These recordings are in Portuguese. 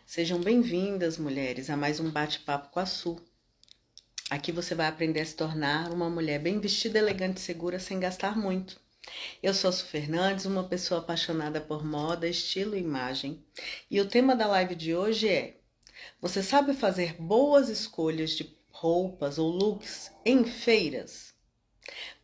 Sejam bem-vindas, mulheres, a mais um bate-papo com a Su. Aqui você vai aprender a se tornar uma mulher bem vestida, elegante e segura sem gastar muito. Eu sou a Su Fernandes, uma pessoa apaixonada por moda, estilo e imagem. E o tema da live de hoje é: você sabe fazer boas escolhas de roupas ou looks em feiras?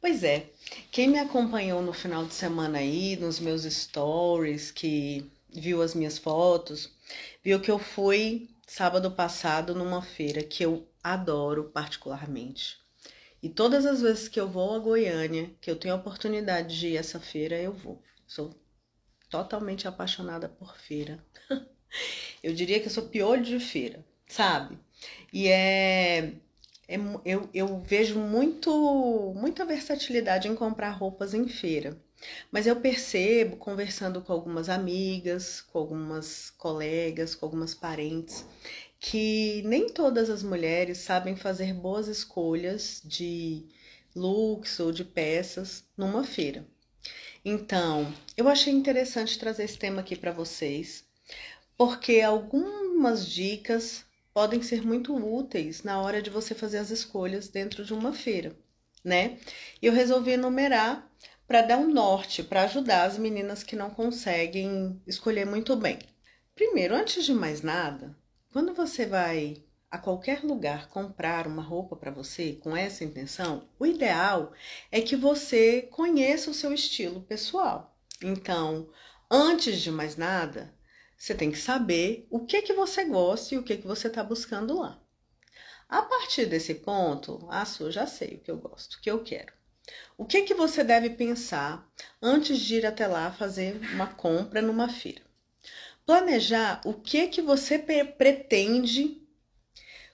Pois é, quem me acompanhou no final de semana aí, nos meus stories, que viu as minhas fotos, viu que eu fui sábado passado numa feira que eu adoro particularmente. E todas as vezes que eu vou a Goiânia, que eu tenho a oportunidade de ir a essa feira, eu vou. Sou totalmente apaixonada por feira. Eu diria que eu sou piolho de feira, sabe? E eu vejo muita versatilidade em comprar roupas em feira. Mas eu percebo, conversando com algumas amigas, com algumas colegas, com algumas parentes, que nem todas as mulheres sabem fazer boas escolhas de looks ou de peças numa feira. Então, eu achei interessante trazer esse tema aqui para vocês, porque algumas dicas podem ser muito úteis na hora de você fazer as escolhas dentro de uma feira, né? E eu resolvi enumerar para dar um norte, para ajudar as meninas que não conseguem escolher muito bem. Primeiro, antes de mais nada, quando você vai a qualquer lugar comprar uma roupa para você com essa intenção, o ideal é que você conheça o seu estilo pessoal. Então, antes de mais nada, você tem que saber o que você gosta e o que você está buscando lá. A partir desse ponto, eu já sei o que eu gosto, o que eu quero. O que você deve pensar antes de ir até lá fazer uma compra numa feira? Planejar o que você pretende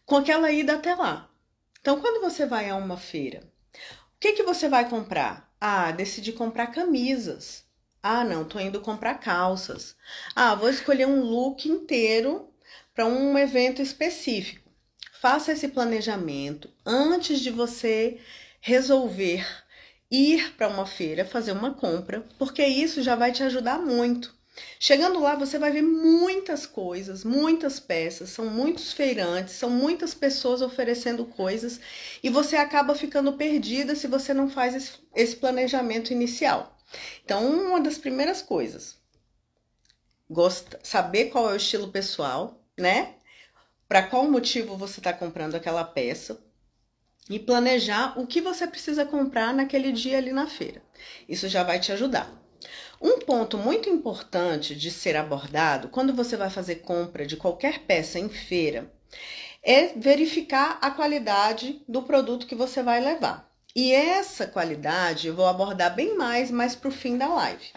com aquela ida até lá. Então, quando você vai a uma feira, o que você vai comprar? Decidi comprar camisas. Não, tô indo comprar calças. Vou escolher um look inteiro para um evento específico. Faça esse planejamento antes de você resolver ir para uma feira, fazer uma compra, porque isso já vai te ajudar muito. Chegando lá, você vai ver muitas coisas, muitas peças, são muitos feirantes, são muitas pessoas oferecendo coisas e você acaba ficando perdida se você não faz esse planejamento inicial. Então, uma das primeiras coisas, saber qual é o estilo pessoal, né? Para qual motivo você está comprando aquela peça e planejar o que você precisa comprar naquele dia ali na feira. Isso já vai te ajudar. Um ponto muito importante de ser abordado quando você vai fazer compra de qualquer peça em feira é verificar a qualidade do produto que você vai levar. E essa qualidade eu vou abordar bem mais para o fim da live.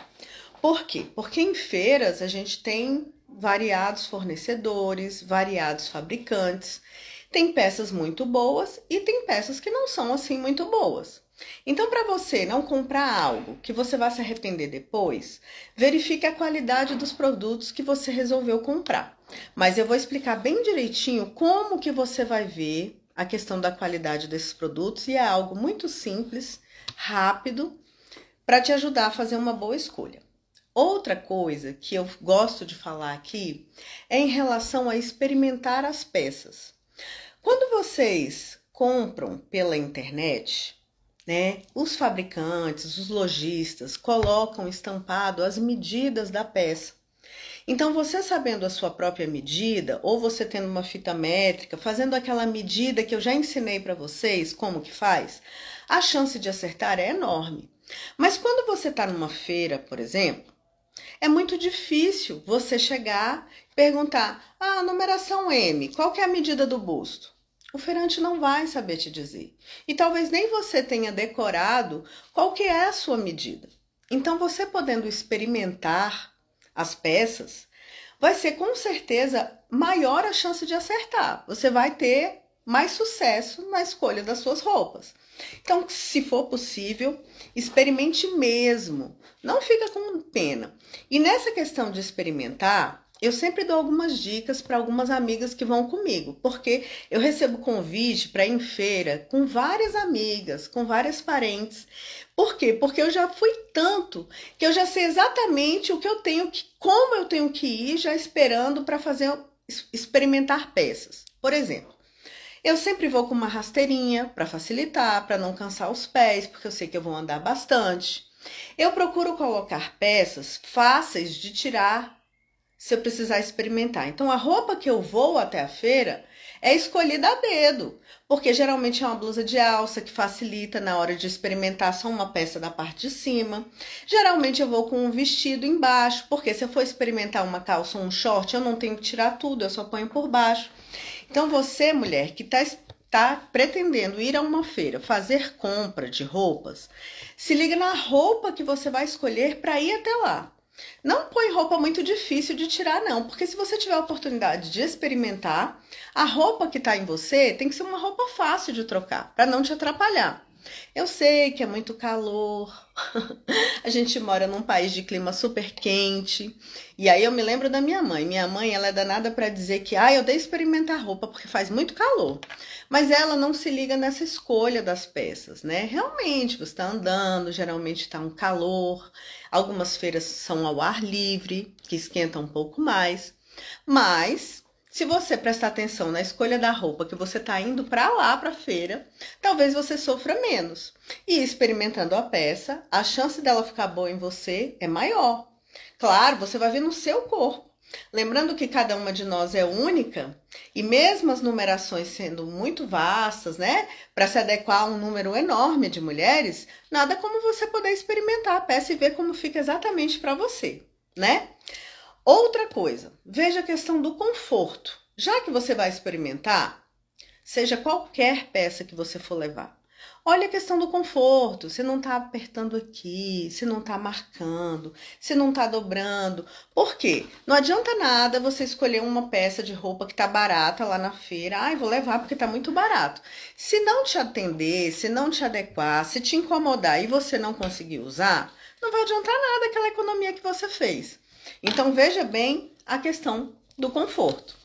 Por quê? Porque em feiras a gente tem variados fornecedores, variados fabricantes, tem peças muito boas e tem peças que não são assim muito boas. Então, para você não comprar algo que você vai se arrepender depois, verifique a qualidade dos produtos que você resolveu comprar. Mas eu vou explicar bem direitinho como que você vai ver a questão da qualidade desses produtos e é algo muito simples, rápido, para te ajudar a fazer uma boa escolha. Outra coisa que eu gosto de falar aqui é em relação a experimentar as peças. Quando vocês compram pela internet, né, os fabricantes, os lojistas colocam estampado as medidas da peça. Então, você sabendo a sua própria medida, ou você tendo uma fita métrica, fazendo aquela medida que eu já ensinei para vocês como que faz, a chance de acertar é enorme. Mas quando você está numa feira, por exemplo, é muito difícil você chegar e perguntar: numeração M, qual que é a medida do busto? O feirante não vai saber te dizer. E talvez nem você tenha decorado qual que é a sua medida. Então, você podendo experimentar as peças, vai ser com certeza maior a chance de acertar. Você vai ter mais sucesso na escolha das suas roupas. Então, se for possível, experimente mesmo. Não fica com pena. E nessa questão de experimentar, eu sempre dou algumas dicas para algumas amigas que vão comigo, porque eu recebo convite para ir em feira com várias amigas, com várias parentes. Por quê? Porque eu já fui tanto que eu já sei exatamente o que eu tenho como eu tenho que ir, já esperando para fazer experimentar peças. Por exemplo, eu sempre vou com uma rasteirinha para facilitar, para não cansar os pés, porque eu sei que eu vou andar bastante. Eu procuro colocar peças fáceis de tirar se eu precisar experimentar. Então, a roupa que eu vou até a feira é escolhida a dedo, porque geralmente é uma blusa de alça que facilita na hora de experimentar só uma peça da parte de cima. Geralmente eu vou com um vestido embaixo, porque se eu for experimentar uma calça ou um short, eu não tenho que tirar tudo, eu só ponho por baixo. Então, você, mulher, que está pretendendo ir a uma feira, fazer compra de roupas, se liga na roupa que você vai escolher para ir até lá. Não põe roupa muito difícil de tirar, não, porque se você tiver a oportunidade de experimentar, a roupa que está em você tem que ser uma roupa fácil de trocar, para não te atrapalhar. Eu sei que é muito calor, a gente mora num país de clima super quente, e aí eu me lembro da minha mãe. Minha mãe, ela é danada para dizer que, eu dei experimentar roupa porque faz muito calor. Mas ela não se liga nessa escolha das peças, né? Realmente, você está andando, geralmente está um calor, algumas feiras são ao ar livre, que esquenta um pouco mais, mas se você prestar atenção na escolha da roupa que você está indo para lá, para a feira, talvez você sofra menos. E experimentando a peça, a chance dela ficar boa em você é maior. Claro, você vai ver no seu corpo. Lembrando que cada uma de nós é única, e mesmo as numerações sendo muito vastas, né, para se adequar a um número enorme de mulheres, nada como você poder experimentar a peça e ver como fica exatamente para você, né? Outra coisa, veja a questão do conforto. Já que você vai experimentar, seja qualquer peça que você for levar, olha a questão do conforto, se não está apertando aqui, se não está marcando, se não está dobrando. Por quê? Não adianta nada você escolher uma peça de roupa que está barata lá na feira. Vou levar porque está muito barato. Se não te atender, se não te adequar, se te incomodar e você não conseguir usar, não vai adiantar nada aquela economia que você fez. Então, veja bem a questão do conforto.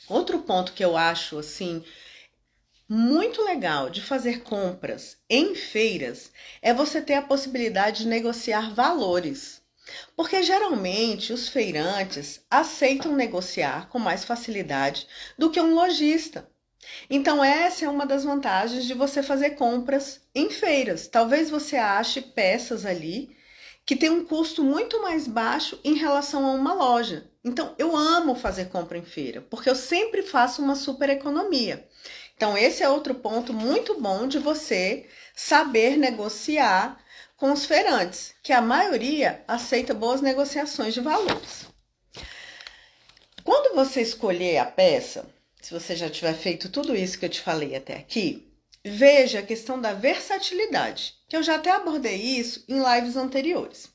Outro ponto que eu acho, assim, muito legal de fazer compras em feiras é você ter a possibilidade de negociar valores. Porque geralmente os feirantes aceitam negociar com mais facilidade do que um lojista. Então, essa é uma das vantagens de você fazer compras em feiras. Talvez você ache peças ali que tem um custo muito mais baixo em relação a uma loja. Então, eu amo fazer compra em feira, porque eu sempre faço uma super economia. Então, esse é outro ponto muito bom de você saber negociar com os feirantes, que a maioria aceita boas negociações de valores. Quando você escolher a peça, se você já tiver feito tudo isso que eu te falei até aqui, veja a questão da versatilidade, que eu já até abordei isso em lives anteriores.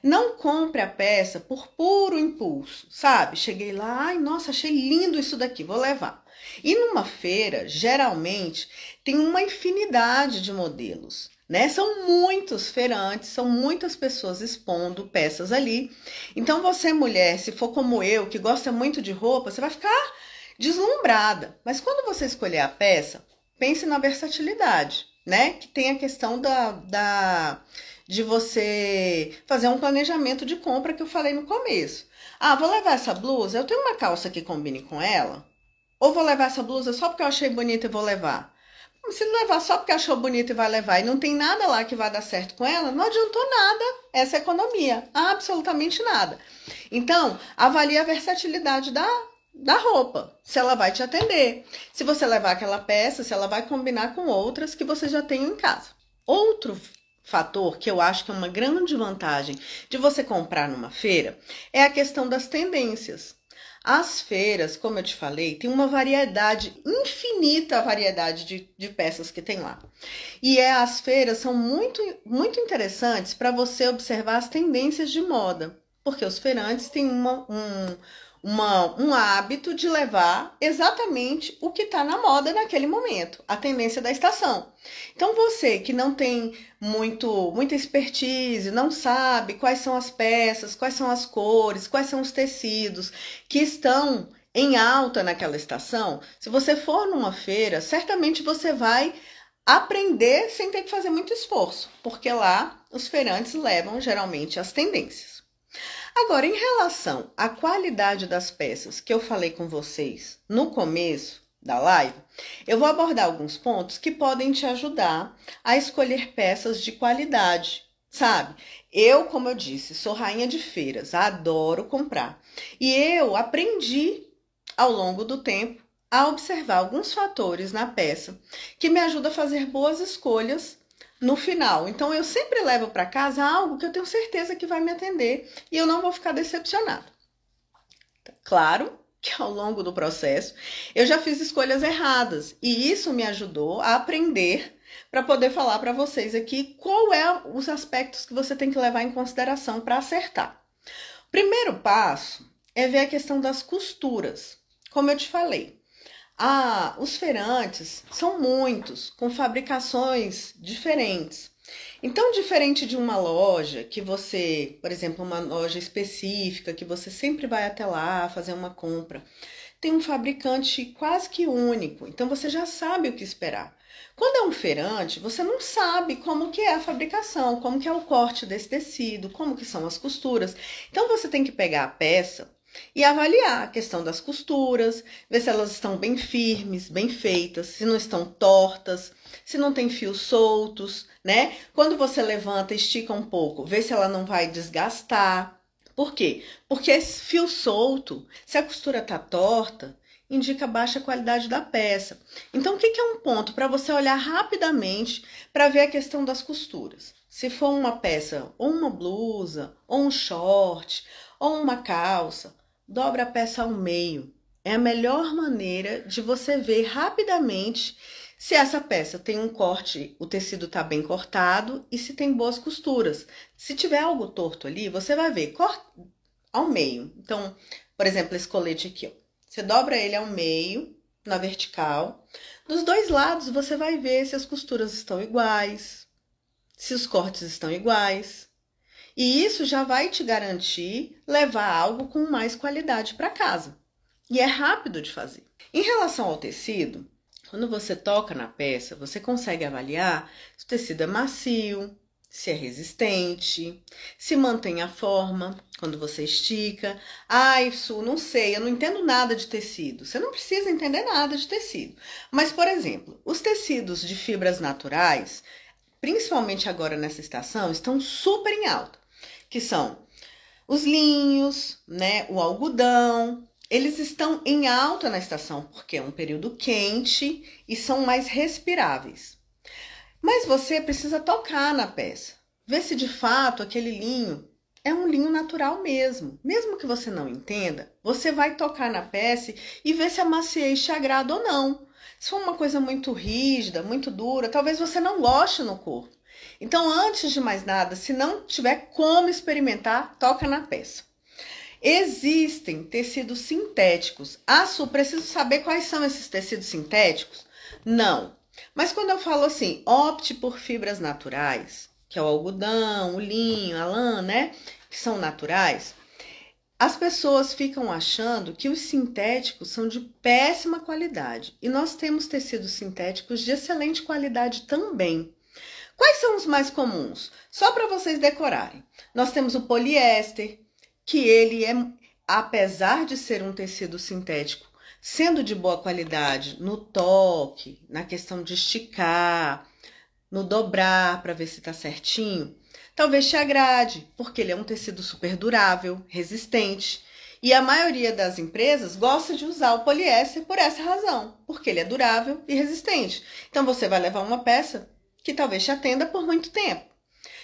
Não compre a peça por puro impulso, sabe? Cheguei lá, nossa, achei lindo isso daqui, vou levar. E numa feira, geralmente, tem uma infinidade de modelos, né? São muitos feirantes, são muitas pessoas expondo peças ali. Então você, mulher, se for como eu, que gosta muito de roupa, você vai ficar deslumbrada. Mas quando você escolher a peça, pense na versatilidade, né? Que tem a questão de você fazer um planejamento de compra que eu falei no começo. Vou levar essa blusa, eu tenho uma calça que combine com ela? Ou vou levar essa blusa só porque eu achei bonita e vou levar? Se levar só porque achou bonita e vai levar e não tem nada lá que vai dar certo com ela, não adiantou nada essa economia, absolutamente nada. Então, avalie a versatilidade da roupa, se ela vai te atender, se você levar aquela peça, se ela vai combinar com outras que você já tem em casa. Outro fator que eu acho que é uma grande vantagem de você comprar numa feira é a questão das tendências. As feiras, como eu te falei, tem uma variedade, infinita variedade de peças que tem lá. E as feiras são muito, muito interessantes para você observar as tendências de moda, porque os feirantes têm um hábito de levar exatamente o que está na moda naquele momento, a tendência da estação. Então, você que não tem muita expertise, não sabe quais são as peças, quais são as cores, quais são os tecidos que estão em alta naquela estação, se você for numa feira, certamente você vai aprender sem ter que fazer muito esforço, porque lá os feirantes levam geralmente as tendências. Agora, em relação à qualidade das peças que eu falei com vocês no começo da live, eu vou abordar alguns pontos que podem te ajudar a escolher peças de qualidade, sabe? Eu, como eu disse, sou rainha de feiras, adoro comprar. E eu aprendi ao longo do tempo a observar alguns fatores na peça que me ajudam a fazer boas escolhas no final. Então, eu sempre levo para casa algo que eu tenho certeza que vai me atender e eu não vou ficar decepcionada. Claro que ao longo do processo eu já fiz escolhas erradas e isso me ajudou a aprender para poder falar para vocês aqui qual é os aspectos que você tem que levar em consideração para acertar. Primeiro passo é ver a questão das costuras. Como eu te falei, os feirantes são muitos, com fabricações diferentes. Então, diferente de uma loja que você, por exemplo, uma loja específica, que você sempre vai até lá fazer uma compra, tem um fabricante quase que único, então você já sabe o que esperar. Quando é um feirante, você não sabe como que é a fabricação, como que é o corte desse tecido, como que são as costuras. Então, você tem que pegar a peça e avaliar a questão das costuras, ver se elas estão bem firmes, bem feitas, se não estão tortas, se não tem fios soltos, né? Quando você levanta, estica um pouco, vê se ela não vai desgastar. Por quê? Porque esse fio solto, se a costura tá torta, indica baixa qualidade da peça. Então, o que é um ponto para você olhar rapidamente para ver a questão das costuras? Se for uma peça, ou uma blusa, ou um short, ou uma calça, dobra a peça ao meio. É a melhor maneira de você ver rapidamente se essa peça tem um corte, o tecido está bem cortado e se tem boas costuras. Se tiver algo torto ali, você vai ver ao meio. Então, por exemplo, esse colete aqui, ó. Você dobra ele ao meio, na vertical. Dos dois lados, você vai ver se as costuras estão iguais, se os cortes estão iguais. E isso já vai te garantir levar algo com mais qualidade para casa. E é rápido de fazer. Em relação ao tecido, quando você toca na peça, você consegue avaliar se o tecido é macio, se é resistente, se mantém a forma quando você estica. Isso, não sei, eu não entendo nada de tecido. Você não precisa entender nada de tecido. Mas, por exemplo, os tecidos de fibras naturais, principalmente agora nessa estação, estão super em alta, que são os linhos, né, o algodão. Eles estão em alta na estação porque é um período quente e são mais respiráveis. Mas você precisa tocar na peça, ver se de fato aquele linho é um linho natural mesmo. Mesmo que você não entenda, você vai tocar na peça e ver se a maciez te agrada ou não. Se for uma coisa muito rígida, muito dura, talvez você não goste no corpo. Então, antes de mais nada, se não tiver como experimentar, toca na peça. Existem tecidos sintéticos. Su, preciso saber quais são esses tecidos sintéticos? Não. Mas quando eu falo assim, opte por fibras naturais, que é o algodão, o linho, a lã, né? Que são naturais, as pessoas ficam achando que os sintéticos são de péssima qualidade. E nós temos tecidos sintéticos de excelente qualidade também. Quais são os mais comuns? Só para vocês decorarem. Nós temos o poliéster, que ele é, apesar de ser um tecido sintético, sendo de boa qualidade no toque, na questão de esticar, no dobrar para ver se está certinho, talvez te agrade, porque ele é um tecido super durável, resistente. E a maioria das empresas gosta de usar o poliéster por essa razão, porque ele é durável e resistente. Então você vai levar uma peça que talvez te atenda por muito tempo.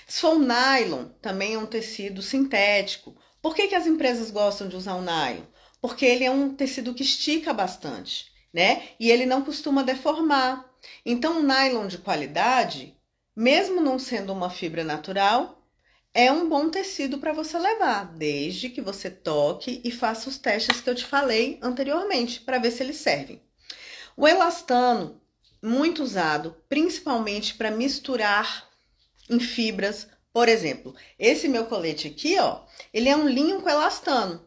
Se for o nylon, também é um tecido sintético. Por que as empresas gostam de usar o nylon? Porque ele é um tecido que estica bastante, né? E ele não costuma deformar. Então, o nylon de qualidade, mesmo não sendo uma fibra natural, é um bom tecido para você levar, desde que você toque e faça os testes que eu te falei anteriormente, para ver se eles servem. O elastano, muito usado, principalmente para misturar em fibras. Por exemplo, esse meu colete aqui, ó, ele é um linho com elastano.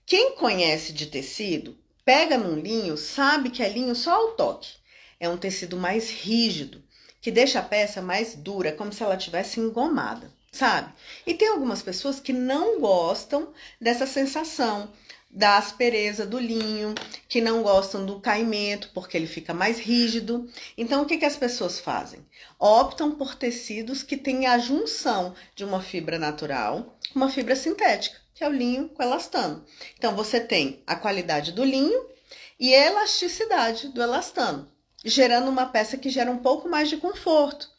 Quem conhece de tecido, pega num linho, sabe que é linho só ao toque. É um tecido mais rígido, que deixa a peça mais dura, como se ela tivesse engomada. sabe? E tem algumas pessoas que não gostam dessa sensação da aspereza do linho, que não gostam do caimento porque ele fica mais rígido. Então, o que as pessoas fazem? Optam por tecidos que têm a junção de uma fibra natural com uma fibra sintética, que é o linho com elastano. Então, você tem a qualidade do linho e a elasticidade do elastano, gerando uma peça que gera um pouco mais de conforto.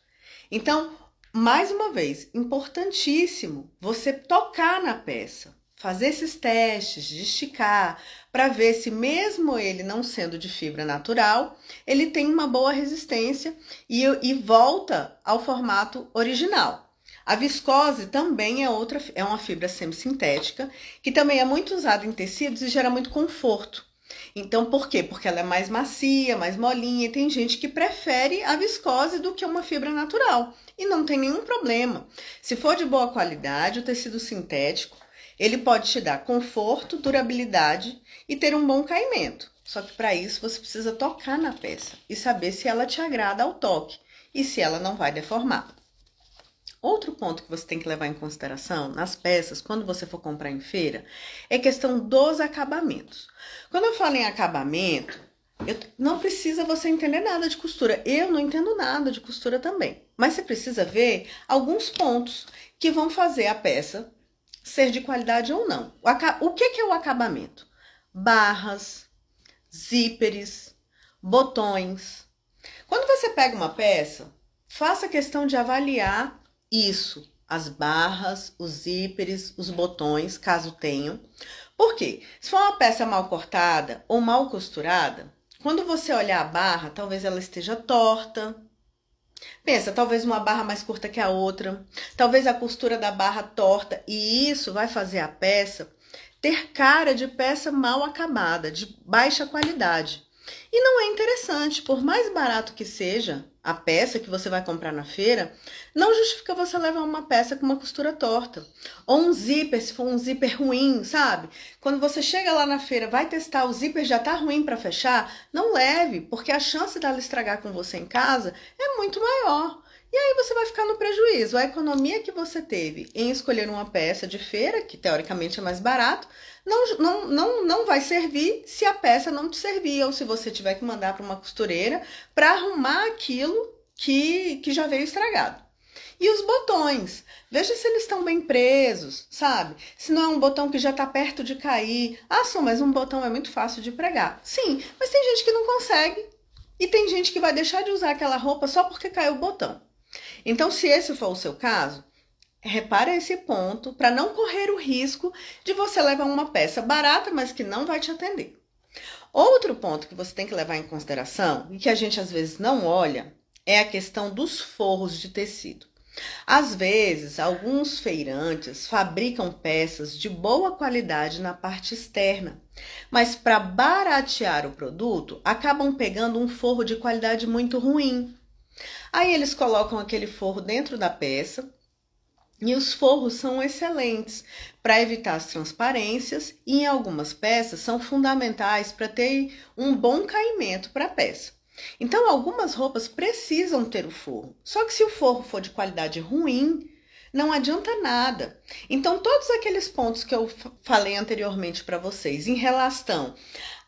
Então, mais uma vez, importantíssimo você tocar na peça, fazer esses testes de esticar, para ver se mesmo ele não sendo de fibra natural, ele tem uma boa resistência e volta ao formato original. A viscose também é uma fibra semissintética, que também é muito usada em tecidos e gera muito conforto. Então, por quê? Porque ela é mais macia, mais molinha, e tem gente que prefere a viscose do que uma fibra natural. E não tem nenhum problema. Se for de boa qualidade, o tecido sintético, ele pode te dar conforto, durabilidade e ter um bom caimento. Só que para isso você precisa tocar na peça e saber se ela te agrada ao toque e se ela não vai deformar. Outro ponto que você tem que levar em consideração nas peças, quando você for comprar em feira, é a questão dos acabamentos. Quando eu falo em acabamento, não precisa você entender nada de costura. Eu não entendo nada de costura também. Mas você precisa ver alguns pontos que vão fazer a peça ser de qualidade ou não. O que é o acabamento? Barras, zíperes, botões. Quando você pega uma peça, faça questão de avaliar isso, as barras, os zíperes, os botões, caso tenham. Por quê? Se for uma peça mal cortada ou mal costurada, quando você olhar a barra, talvez ela esteja torta. Pensa, talvez uma barra mais curta que a outra, talvez a costura da barra torta, e isso vai fazer a peça ter cara de peça mal acabada, de baixa qualidade. E não é interessante, por mais barato que seja a peça que você vai comprar na feira, não justifica você levar uma peça com uma costura torta. Ou um zíper, se for um zíper ruim, sabe? Quando você chega lá na feira, vai testar, o zíper já tá ruim para fechar, não leve, porque a chance dela estragar com você em casa é muito maior. E aí você vai ficar no prejuízo. A economia que você teve em escolher uma peça de feira, que teoricamente é mais barato, não vai servir se a peça não te servir, ou se você tiver que mandar para uma costureira para arrumar aquilo que já veio estragado. E os botões, veja se eles estão bem presos, sabe? Se não é um botão que já está perto de cair. Ah, Su, mas um botão é muito fácil de pregar. Sim, mas tem gente que não consegue. E tem gente que vai deixar de usar aquela roupa só porque caiu o botão. Então, se esse for o seu caso, repare esse ponto para não correr o risco de você levar uma peça barata, mas que não vai te atender. Outro ponto que você tem que levar em consideração, e que a gente às vezes não olha, é a questão dos forros de tecido. Às vezes, alguns feirantes fabricam peças de boa qualidade na parte externa, mas para baratear o produto, acabam pegando um forro de qualidade muito ruim. Aí eles colocam aquele forro dentro da peça, e os forros são excelentes para evitar as transparências e em algumas peças são fundamentais para ter um bom caimento para a peça. Então, algumas roupas precisam ter o forro, só que se o forro for de qualidade ruim, não adianta nada. Então, todos aqueles pontos que eu falei anteriormente para vocês em relação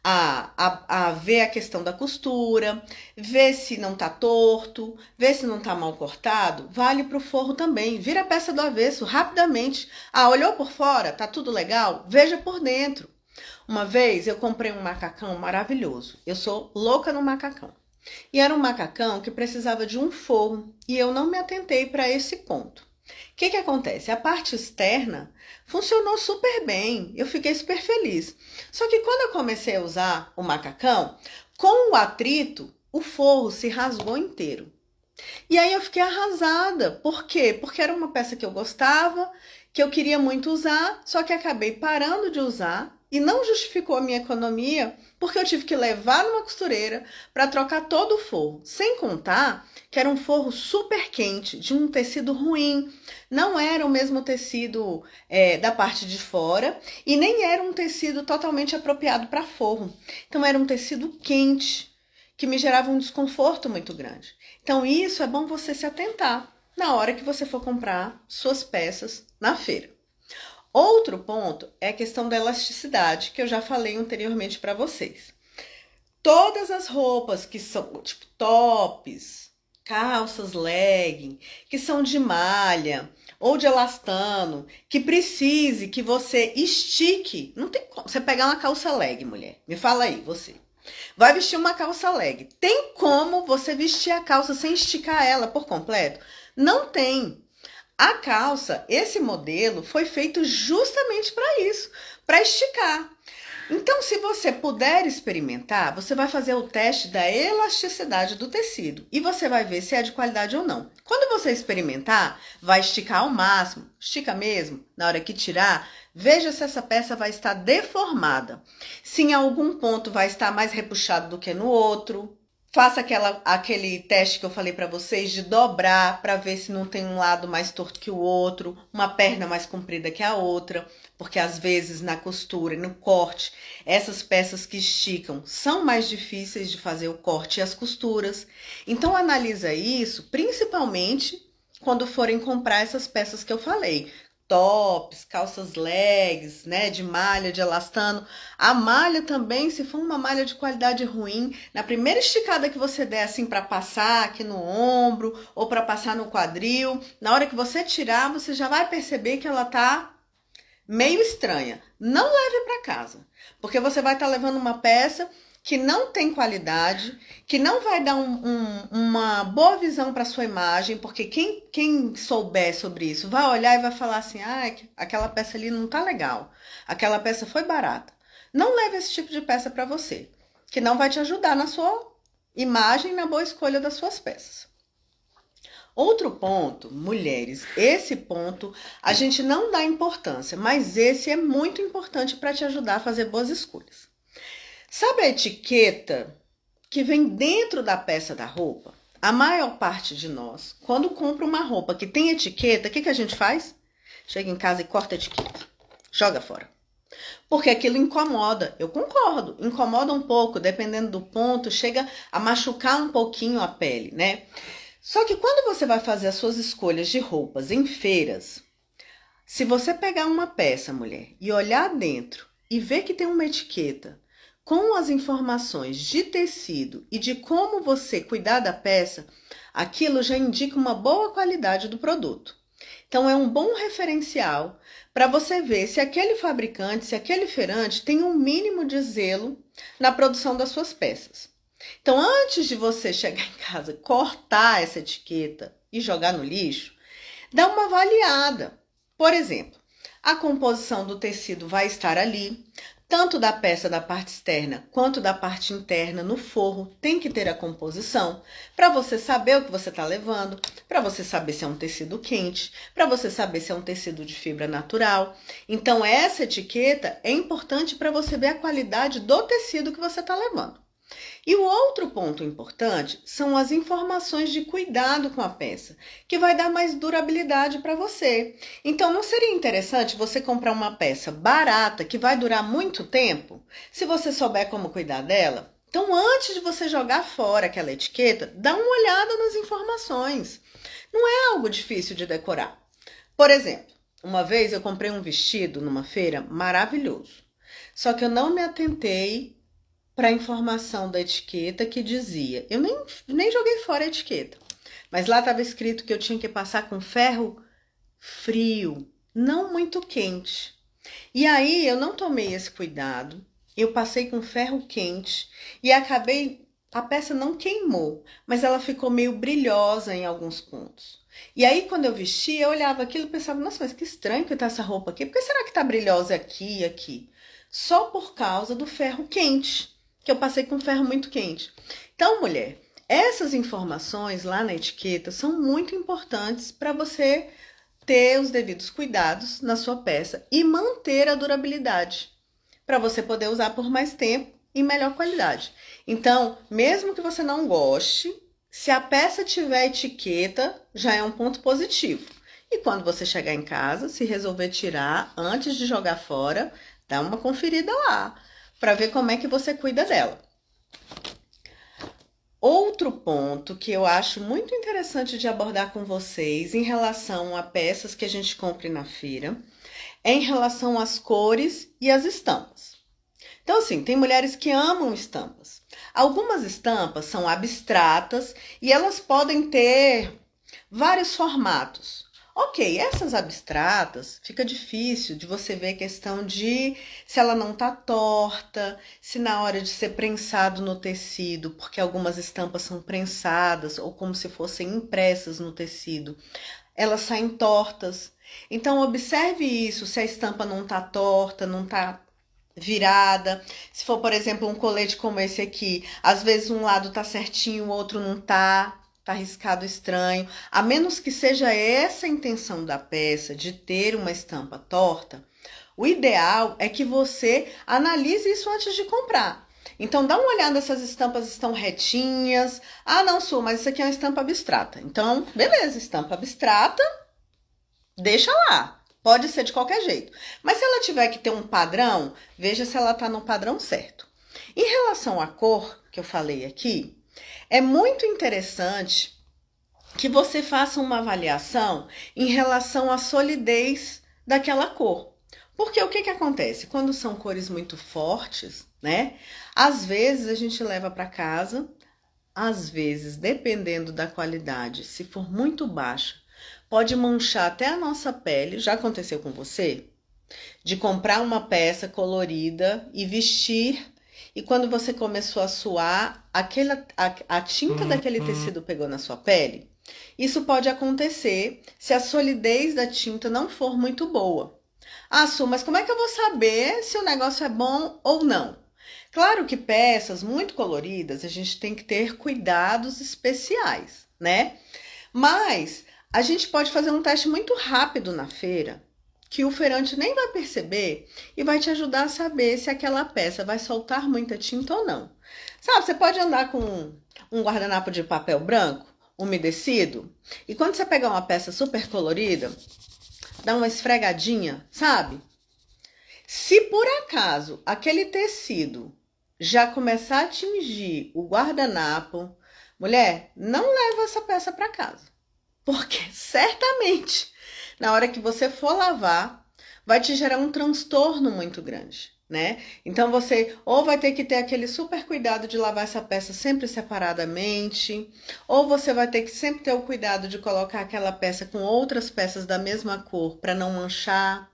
a ver a questão da costura, ver se não tá torto, ver se não tá mal cortado, vale para o forro também. Vira a peça do avesso rapidamente. Ah, olhou por fora, tá tudo legal? Veja por dentro. Uma vez eu comprei um macacão maravilhoso. Eu sou louca no macacão. E era um macacão que precisava de um forro e eu não me atentei para esse ponto. O que acontece? A parte externa funcionou super bem, eu fiquei super feliz. Só que quando eu comecei a usar o macacão, com o atrito, o forro se rasgou inteiro. E aí eu fiquei arrasada. Por quê? Porque era uma peça que eu gostava, que eu queria muito usar, só que acabei parando de usar e não justificou a minha economia, porque eu tive que levar numa costureira para trocar todo o forro. Sem contar que era um forro super quente, de um tecido ruim. Não era o mesmo tecido da parte de fora e nem era um tecido totalmente apropriado para forro. Então era um tecido quente, que me gerava um desconforto muito grande. Então isso é bom você se atentar. na hora que você for comprar suas peças na feira. Outro ponto é a questão da elasticidade, que eu já falei anteriormente para vocês. Todas as roupas que são tipo tops, calças legging, que são de malha ou de elastano, que precise que você estique. Não tem como você pegar uma calça leg, mulher. Me fala aí, você. Vai vestir uma calça leg. Tem como você vestir a calça sem esticar ela por completo? Não tem. A calça, esse modelo, foi feito justamente para isso, para esticar. Então, se você puder experimentar, você vai fazer o teste da elasticidade do tecido e você vai ver se é de qualidade ou não. Quando você experimentar, vai esticar ao máximo, estica mesmo, na hora que tirar, veja se essa peça vai estar deformada. Se em algum ponto vai estar mais repuxado do que no outro. Faça aquele teste que eu falei para vocês de dobrar para ver se não tem um lado mais torto que o outro, uma perna mais comprida que a outra, porque às vezes na costura e no corte, essas peças que esticam são mais difíceis de fazer o corte e as costuras. Então analisa isso, principalmente quando forem comprar essas peças que eu falei. Tops, calças legs, né, de malha, de elastano. A malha também, se for uma malha de qualidade ruim, na primeira esticada que você der assim para passar aqui no ombro ou para passar no quadril, na hora que você tirar, você já vai perceber que ela tá meio estranha. Não leve para casa, porque você vai estar levando uma peça que não tem qualidade, que não vai dar uma boa visão para sua imagem, porque quem souber sobre isso vai olhar e vai falar assim, ah, aquela peça ali não tá legal, aquela peça foi barata. Não leve esse tipo de peça para você, que não vai te ajudar na sua imagem e na boa escolha das suas peças. Outro ponto, mulheres, esse ponto a gente não dá importância, mas esse é muito importante para te ajudar a fazer boas escolhas. Sabe a etiqueta que vem dentro da peça da roupa? A maior parte de nós, quando compra uma roupa que tem etiqueta, o que a gente faz? Chega em casa e corta a etiqueta, joga fora. Porque aquilo incomoda, eu concordo, incomoda um pouco, dependendo do ponto, chega a machucar um pouquinho a pele, né? Só que quando você vai fazer as suas escolhas de roupas em feiras, se você pegar uma peça, mulher, e olhar dentro e ver que tem uma etiqueta, com as informações de tecido e de como você cuidar da peça, aquilo já indica uma boa qualidade do produto. Então, é um bom referencial para você ver se aquele fabricante, se aquele feirante tem um mínimo de zelo na produção das suas peças. Então, antes de você chegar em casa, cortar essa etiqueta e jogar no lixo, dá uma avaliada. Por exemplo, a composição do tecido vai estar ali, tanto da peça da parte externa quanto da parte interna no forro tem que ter a composição para você saber o que você está levando, para você saber se é um tecido quente, para você saber se é um tecido de fibra natural. Então essa etiqueta é importante para você ver a qualidade do tecido que você está levando. E o outro ponto importante são as informações de cuidado com a peça, que vai dar mais durabilidade para você. Então, não seria interessante você comprar uma peça barata, que vai durar muito tempo, se você souber como cuidar dela? Então, antes de você jogar fora aquela etiqueta, dá uma olhada nas informações. Não é algo difícil de decorar. Por exemplo, uma vez eu comprei um vestido numa feira maravilhoso, só que eu não me atentei para a informação da etiqueta que dizia, eu nem joguei fora a etiqueta, mas lá estava escrito que eu tinha que passar com ferro frio, não muito quente. E aí eu não tomei esse cuidado, eu passei com ferro quente e a peça não queimou, mas ela ficou meio brilhosa em alguns pontos. E aí quando eu vesti, eu olhava aquilo e pensava, nossa, mas que estranho que tá essa roupa aqui, por que será que tá brilhosa aqui e aqui? Só por causa do ferro quente, que eu passei com ferro muito quente. Então, mulher, essas informações lá na etiqueta são muito importantes para você ter os devidos cuidados na sua peça e manter a durabilidade, para você poder usar por mais tempo e melhor qualidade. Então, mesmo que você não goste, se a peça tiver etiqueta, já é um ponto positivo. E quando você chegar em casa, se resolver tirar antes de jogar fora, dá uma conferida lá, para ver como é que você cuida dela. Outro ponto que eu acho muito interessante de abordar com vocês em relação a peças que a gente compra na feira é em relação às cores e às estampas. Então, assim, tem mulheres que amam estampas. Algumas estampas são abstratas e elas podem ter vários formatos. Ok, essas abstratas fica difícil de você ver a questão de se ela não tá torta, se na hora de ser prensado no tecido, porque algumas estampas são prensadas ou como se fossem impressas no tecido, elas saem tortas. Então observe isso, se a estampa não tá torta, não tá virada. Se for, por exemplo, um colete como esse aqui, às vezes um lado tá certinho, o outro não tá. Tá riscado estranho, a menos que seja essa a intenção da peça, de ter uma estampa torta, o ideal é que você analise isso antes de comprar. Então, dá uma olhada se as estampas estão retinhas. Ah, não, Su, mas isso aqui é uma estampa abstrata. Então, beleza, estampa abstrata, deixa lá. Pode ser de qualquer jeito. Mas se ela tiver que ter um padrão, veja se ela tá no padrão certo. Em relação à cor, que eu falei aqui, é muito interessante que você faça uma avaliação em relação à solidez daquela cor. Porque o que acontece? Quando são cores muito fortes, né? Às vezes a gente leva para casa, às vezes, dependendo da qualidade, se for muito baixa, pode manchar até a nossa pele. Já aconteceu com você? De comprar uma peça colorida e vestir. E quando você começou a suar, a tinta daquele tecido pegou na sua pele? Isso pode acontecer se a solidez da tinta não for muito boa. Ah, Su, mas como é que eu vou saber se o negócio é bom ou não? Claro que peças muito coloridas, a gente tem que ter cuidados especiais, né? Mas a gente pode fazer um teste muito rápido na feira, que o feirante nem vai perceber e vai te ajudar a saber se aquela peça vai soltar muita tinta ou não. Sabe, você pode andar com um guardanapo de papel branco, umedecido, e quando você pegar uma peça super colorida, dá uma esfregadinha, sabe? Se por acaso aquele tecido já começar a atingir o guardanapo, mulher, não leva essa peça para casa, porque certamente na hora que você for lavar, vai te gerar um transtorno muito grande, né? Então você ou vai ter que ter aquele super cuidado de lavar essa peça sempre separadamente, ou você vai ter que sempre ter o cuidado de colocar aquela peça com outras peças da mesma cor para não manchar.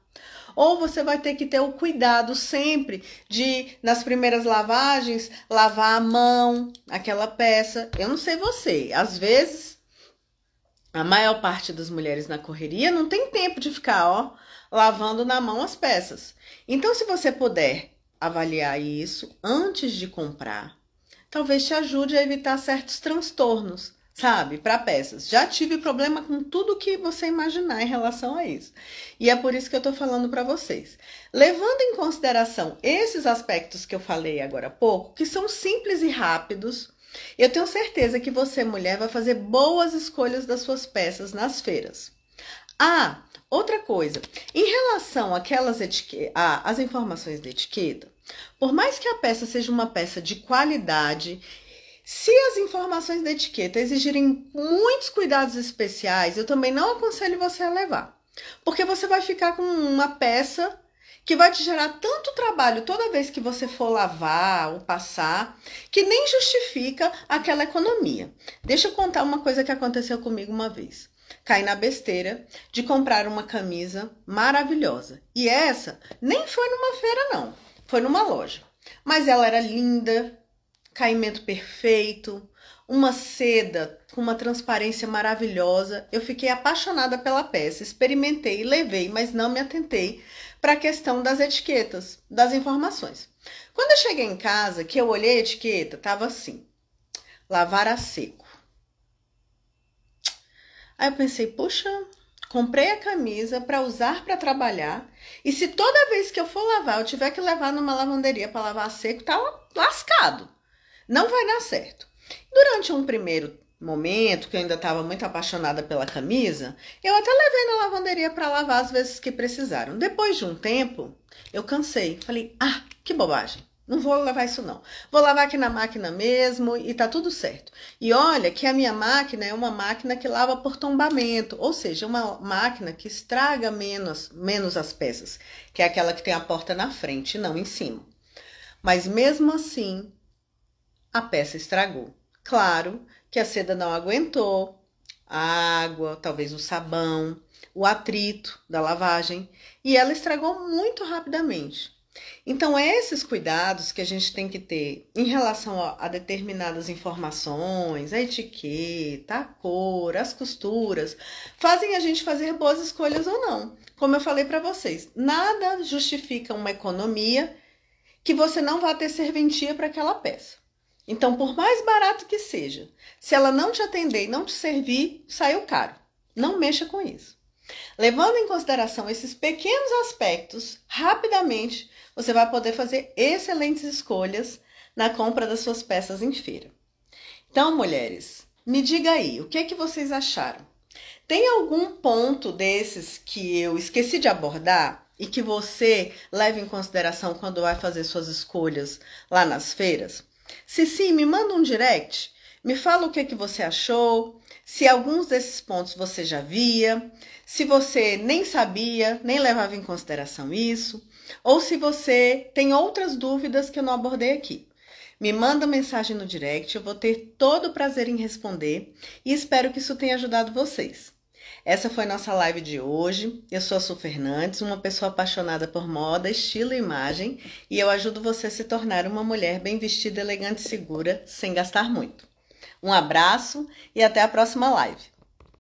Ou você vai ter que ter o cuidado sempre de, nas primeiras lavagens, lavar à mão aquela peça. Eu não sei você, às vezes a maior parte das mulheres na correria não tem tempo de ficar, lavando na mão as peças. Então, se você puder avaliar isso antes de comprar, talvez te ajude a evitar certos transtornos, sabe, para peças. Já tive problema com tudo que você imaginar em relação a isso. E é por isso que eu tô falando para vocês. Levando em consideração esses aspectos que eu falei agora há pouco, que são simples e rápidos, eu tenho certeza que você, mulher, vai fazer boas escolhas das suas peças nas feiras. Ah, outra coisa, em relação àquelas às informações da etiqueta, por mais que a peça seja uma peça de qualidade, se as informações da etiqueta exigirem muitos cuidados especiais, eu também não aconselho você a levar. Porque você vai ficar com uma peça que vai te gerar tanto trabalho toda vez que você for lavar ou passar, que nem justifica aquela economia. Deixa eu contar uma coisa que aconteceu comigo uma vez. Caí na besteira de comprar uma camisa maravilhosa. E essa nem foi numa feira, não. Foi numa loja. Mas ela era linda, caimento perfeito, uma seda com uma transparência maravilhosa. Eu fiquei apaixonada pela peça, experimentei e levei, mas não me atentei para a questão das etiquetas, das informações. Quando eu cheguei em casa, que eu olhei a etiqueta, estava assim, lavar a seco. Aí eu pensei, puxa, comprei a camisa para usar para trabalhar, e se toda vez que eu for lavar, eu tiver que levar numa lavanderia para lavar a seco, tá lascado. Não vai dar certo. Durante um primeiro momento, que eu ainda estava muito apaixonada pela camisa, eu até levei na lavanderia para lavar as vezes que precisaram. Depois de um tempo, eu cansei. Falei, que bobagem. Não vou levar isso não. Vou lavar aqui na máquina mesmo e tá tudo certo. E olha que a minha máquina é uma máquina que lava por tombamento, ou seja, uma máquina que estraga menos as peças, que é aquela que tem a porta na frente, não em cima. Mas mesmo assim, a peça estragou. Claro que a seda não aguentou, a água, talvez o sabão, o atrito da lavagem, e ela estragou muito rapidamente. Então, esses cuidados que a gente tem que ter em relação a determinadas informações, a etiqueta, a cor, as costuras, fazem a gente fazer boas escolhas ou não. Como eu falei para vocês, nada justifica uma economia que você não vá ter serventia para aquela peça. Então, por mais barato que seja, se ela não te atender e não te servir, saiu caro. Não mexa com isso. Levando em consideração esses pequenos aspectos, rapidamente você vai poder fazer excelentes escolhas na compra das suas peças em feira. Então, mulheres, me diga aí, o que é que vocês acharam? Tem algum ponto desses que eu esqueci de abordar e que você leva em consideração quando vai fazer suas escolhas lá nas feiras? Se sim, me manda um direct, me fala o que é que você achou, se alguns desses pontos você já via, se você nem sabia, nem levava em consideração isso, ou se você tem outras dúvidas que eu não abordei aqui. Me manda mensagem no direct, eu vou ter todo o prazer em responder e espero que isso tenha ajudado vocês. Essa foi nossa live de hoje. Eu sou a Su Fernandes, uma pessoa apaixonada por moda, estilo e imagem, e eu ajudo você a se tornar uma mulher bem vestida, elegante e segura, sem gastar muito. Um abraço e até a próxima live.